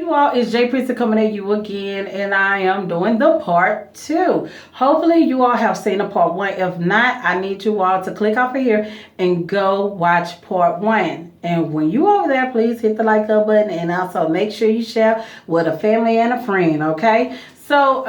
You all, it's J Priest coming at you again, and I am doing the part 2. Hopefully you all have seen the part 1. If not, I need you all to click off of here and go watch part 1. And when you over there, please hit the like up button, and also make sure you share with a family and a friend, okay? So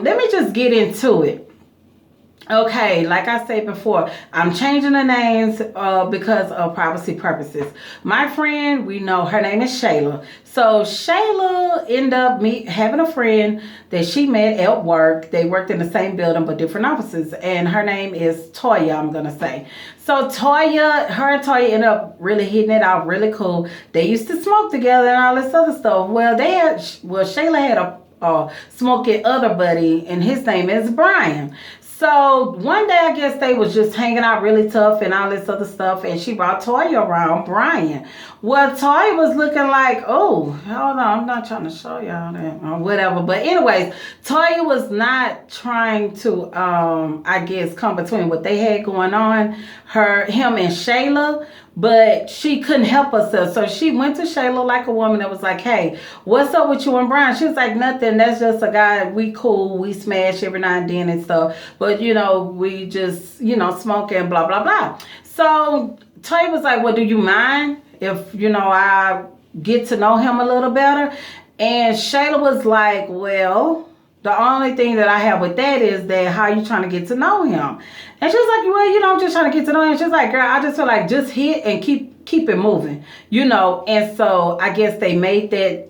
let me just get into it. Okay, like I said before, I'm changing the names because of privacy purposes. My friend, we know her name is Shayla. So Shayla ended up having a friend that she met at work. They worked in the same building but different offices. And her name is Toya, I'm going to say. So Toya, her and Toya ended up really hitting it out really cool. They used to smoke together and all this other stuff. Well, Shayla had a smoking other buddy, and his name is Brian. So one day, I guess they was just hanging out really tough and all this other stuff, and she brought Toya around Brian. Well, Toya was looking like, oh, hold on, I'm not trying to show y'all that or whatever. But anyways, Toya was not trying to, I guess, come between what they had going on, him and Shayla. But she couldn't help herself. So she went to Shayla like a woman that was like, hey, what's up with you and Brian? She was like, nothing. That's just a guy. We cool. We smash every now and then and stuff. But, we just, smoke and blah, blah, blah. So Toya was like, well, do you mind if, I get to know him a little better? And Shayla was like, well, the only thing that I have with that is that how you trying to get to know him. And she's like, well, I'm just trying to get to know him. She's like, girl, I just feel like just hit and keep it moving, And so I guess they made that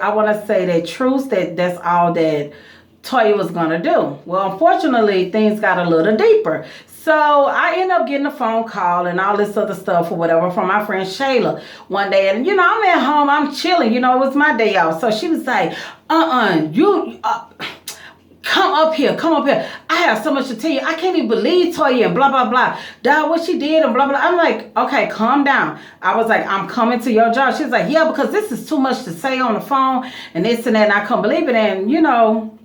I want to say that truce, that's all that Toya was going to do. Well, unfortunately, things got a little deeper. So I ended up getting a phone call and all this other stuff or whatever from my friend Shayla one day. And, I'm at home, I'm chilling, it was my day off. So she was like, come up here. I have so much to tell you. I can't even believe Toya and blah, blah, blah. Dad, what she did and blah, blah. I'm like, okay, calm down. I was like, I'm coming to your job. She was like, yeah, because this is too much to say on the phone and this and that. And I couldn't believe it. And,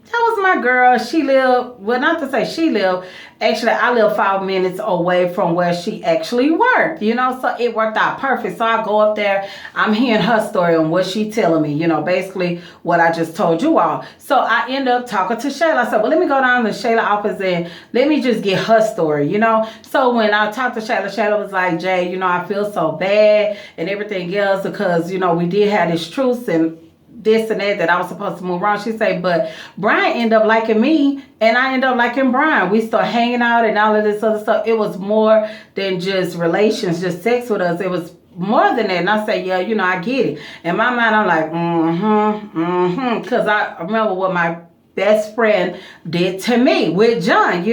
that was my girl. She lived, well, not to say she lived. Actually, I live 5 minutes away from where she actually worked, so it worked out perfect. So I go up there, I'm hearing her story on what she telling me, basically what I just told you all. So I end up talking to Shayla. I said, well, let me go down to Shayla's office and let me just get her story, So when I talked to Shayla, Shayla was like, Jay, I feel so bad and everything else because, we did have this truce and this and that I was supposed to move around. She said, but Brian ended up liking me and I ended up liking Brian. We started hanging out and all of this other stuff. It was more than just relations, just sex with us. It was more than that. And I say, yeah, I get it. In my mind, I'm like, because I remember what my best friend did to me with John,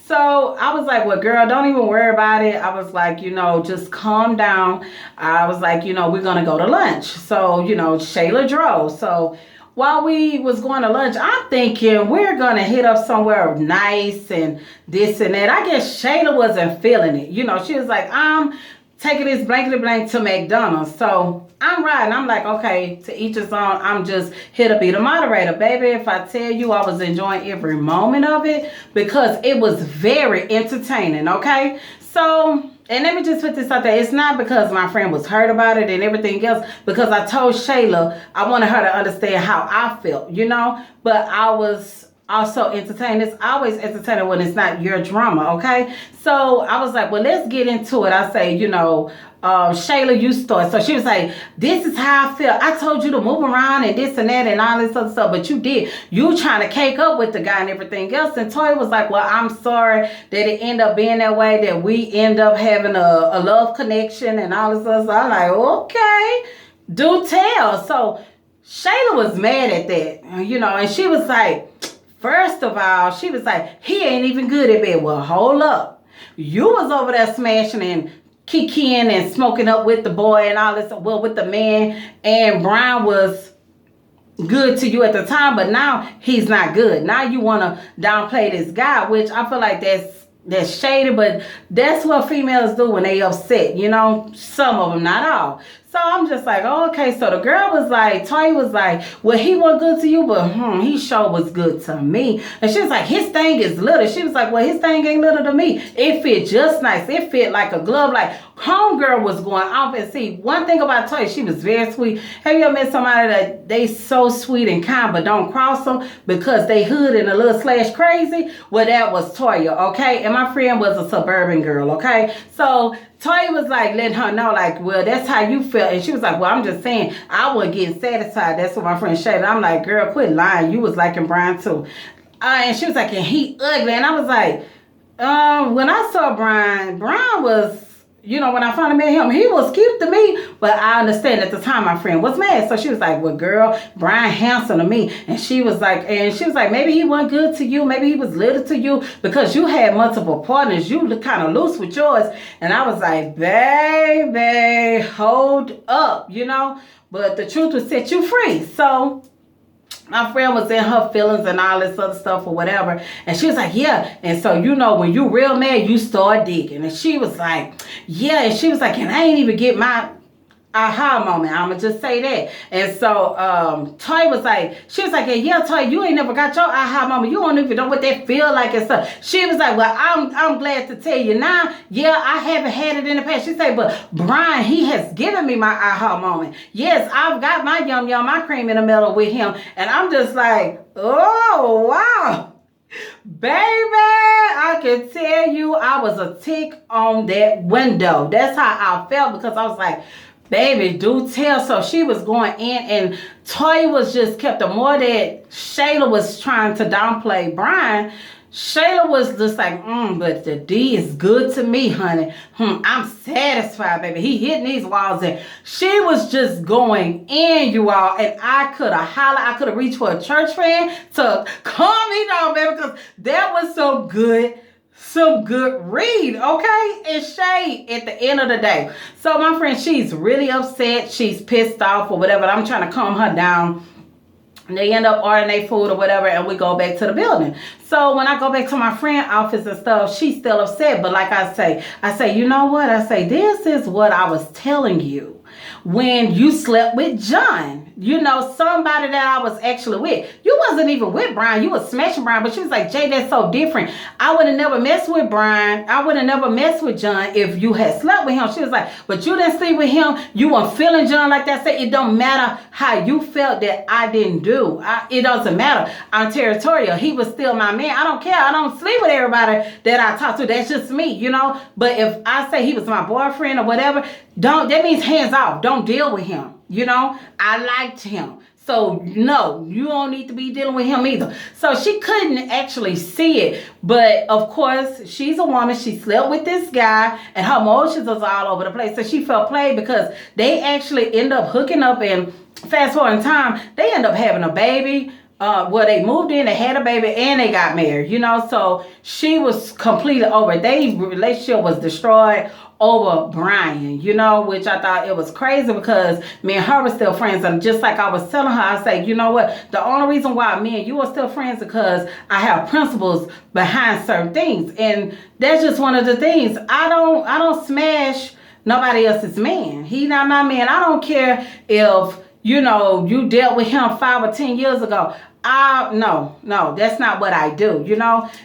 So I was like, well, girl, don't even worry about it. I was like, just calm down. I was like, we're going to go to lunch. So, Shayla drove. So while we was going to lunch, I'm thinking we're going to hit up somewhere nice and this and that. I guess Shayla wasn't feeling it. She was like, I'm taking this blankety blank to McDonald's. So I'm riding. I'm like, okay, to each his own. I'm just here to be the moderator. Baby, if I tell you I was enjoying every moment of it because it was very entertaining, okay? So, and let me just put this out there. It's not because my friend was hurt about it and everything else, because I told Shayla I wanted her to understand how I felt, But I was also entertaining. It's always entertaining when it's not your drama, okay? So I was like, well, let's get into it. I say, Shayla, you start. So she was like, this is how I feel. I told you to move around and this and that and all this other stuff, but you did. You trying to cake up with the guy and everything else. And Toya was like, well, I'm sorry that it ended up being that way, that we end up having a love connection and all this other stuff. I'm like, okay, do tell. So Shayla was mad at that, and she was like, first of all, she was like, he ain't even good at bed. Well, hold up. You was over there smashing and kicking and smoking up with the boy and all this, well, with the man, and Brian was good to you at the time, but now he's not good. Now you want to downplay this guy, which I feel like that's shady, but that's what females do when they upset, some of them, not all. So I'm just like, oh, okay. So the girl was like, Toya was like, well, he wasn't good to you, but he sure was good to me. And she was like, his thing is little. She was like, well, his thing ain't little to me. It fit just nice. It fit like a glove. Like, homegirl was going off. And see, one thing about Toya, she was very sweet. Have you ever met somebody that they so sweet and kind, but don't cross them because they hood and a little slash crazy? Well, that was Toya, okay? And my friend was a suburban girl, okay? So Toya was like letting her know, like, well, that's how you felt. And she was like, well, I'm just saying, I wasn't getting satisfied. That's what my friend said. I'm like, girl, quit lying. You was liking Brian too. And she was like, and he ugly. And I was like, when I saw Brian was, when I finally met him, he was cute to me, but I understand at the time my friend was mad. So she was like, well, girl, Brian handsome to me. And she was like, maybe he wasn't good to you. Maybe he was little to you because you had multiple partners. You look kind of loose with yours. And I was like, baby, hold up, but the truth will set you free. So my friend was in her feelings and all this other stuff or whatever. And she was like, yeah. And so, when you real mad, you start digging. And she was like, yeah. And she was like, and I ain't even get my aha moment. I'ma just say that. And so Toy was like, she was like, yeah, Toy, you ain't never got your aha moment. You don't even know what that feel like and stuff. She was like, well, I'm glad to tell you now. Yeah, I haven't had it in the past. She said, but Brian, he has given me my aha moment. Yes, I've got my yum my cream in the middle with him. And I'm just like, oh wow. Baby, I can tell you I was a tick on that window. That's how I felt, because I was like, baby, do tell. So she was going in, and Toya was just kept, the more that Shayla was trying to downplay Brian, Shayla was just like, but the D is good to me, honey. I'm satisfied, baby. He hitting these walls. And she was just going in, you all. And I could have hollered. I could have reached for a church fan to calm me down, baby, because that was so good. Some good read, okay? And Shay at the end of the day. So my friend, she's really upset. She's pissed off or whatever. I'm trying to calm her down. And they end up ordering their food or whatever, and we go back to the building. So when I go back to my friend's office and stuff, she's still upset. But like I say, you know what? I say, this is what I was telling you when you slept with John. Somebody that I was actually with. You wasn't even with Brian. You was smashing Brian. But she was like, Jay, that's so different. I would have never messed with Brian. I would have never messed with John if you had slept with him. She was like, but you didn't sleep with him. You weren't feeling John like that. Say, it don't matter how you felt that I didn't do. It doesn't matter. I'm territorial. He was still my man. I don't care. I don't sleep with everybody that I talk to. That's just me, But if I say he was my boyfriend or whatever, that means hands off. Don't deal with him. I liked him. So, no, you don't need to be dealing with him either. So she couldn't actually see it. But, of course, she's a woman. She slept with this guy, and her emotions was all over the place. So she felt played because they actually end up hooking up, and fast forward in time, they end up having a baby. They moved in, they had a baby, and they got married, So she was completely over. Their relationship was destroyed over Brian, which I thought it was crazy because me and her were still friends. And just like I was telling her, I say, you know what? The only reason why me and you are still friends is because I have principles behind certain things. And that's just one of the things. I don't smash nobody else's man. He not my man. I don't care if, you dealt with him 5 or 10 years ago. No, that's not what I do.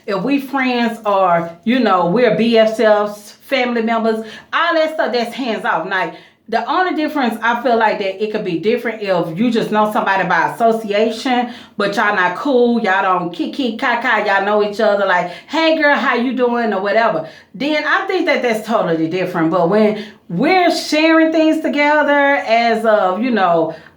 If we friends or, we're BFFs, family members, all that stuff, that's hands off. Like, the only difference, I feel like that it could be different if you just know somebody by association, but y'all not cool, y'all don't kiki kaka, y'all know each other, like, hey girl, how you doing or whatever. Then I think that that's totally different. But when we're sharing things together as of,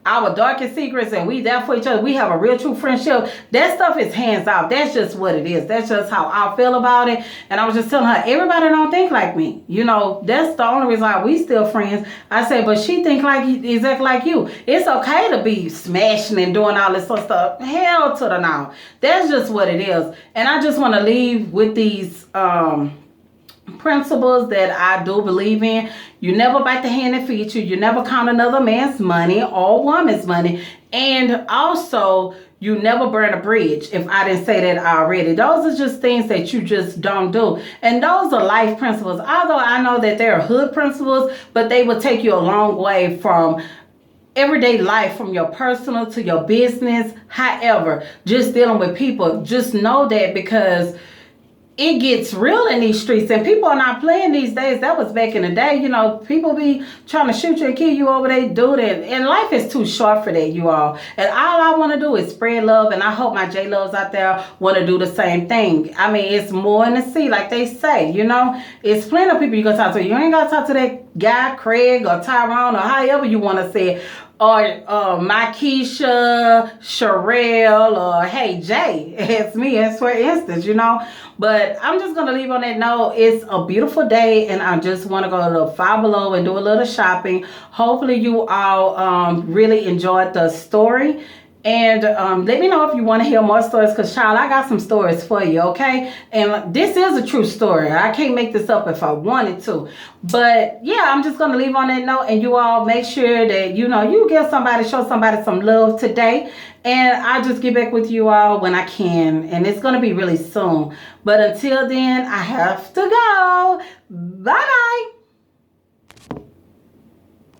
our darkest secrets, and we there for each other, we have a real true friendship, that stuff is hands off. That's just what it is. That's just how I feel about it. And I was just telling her, everybody don't think like me. That's the only reason why we still friends. I said, but she think exactly like you. It's okay to be smashing and doing all this sort of stuff. Hell to the no. That's just what it is. And I just want to leave with these principles that I do believe in. You never bite the hand that feeds you. You never count another man's money or woman's money. And also, you never burn a bridge, if I didn't say that already. Those are just things that you just don't do. And those are life principles. Although I know that they're hood principles, but they will take you a long way from everyday life, from your personal to your business. However, just dealing with people, just know that, because it gets real in these streets, and people are not playing these days. That was back in the day. You know, people be trying to shoot you and kill you over they do that, and life is too short for that, you all. And all I want to do is spread love, and I hope my J-Loves out there want to do the same thing. I mean, it's more in the sea, like they say, you know. It's plenty of people you can talk to. You ain't got to talk to that guy, Craig, or Tyrone, or however you want to say it, or Markeisha, Sherelle, or hey Jay, it's me, it's for instance, you know. But I'm just gonna leave on that note. It's a beautiful day, and I just want to go to Five Below and do a little shopping. Hopefully you all really enjoyed the story. And let me know if you want to hear more stories, because, child, I got some stories for you, okay? And this is a true story. I can't make this up if I wanted to. But, yeah, I'm just going to leave on that note. And you all make sure that, you know, you give somebody, show somebody some love today. And I'll just get back with you all when I can. And it's going to be really soon. But until then, I have to go. Bye-bye.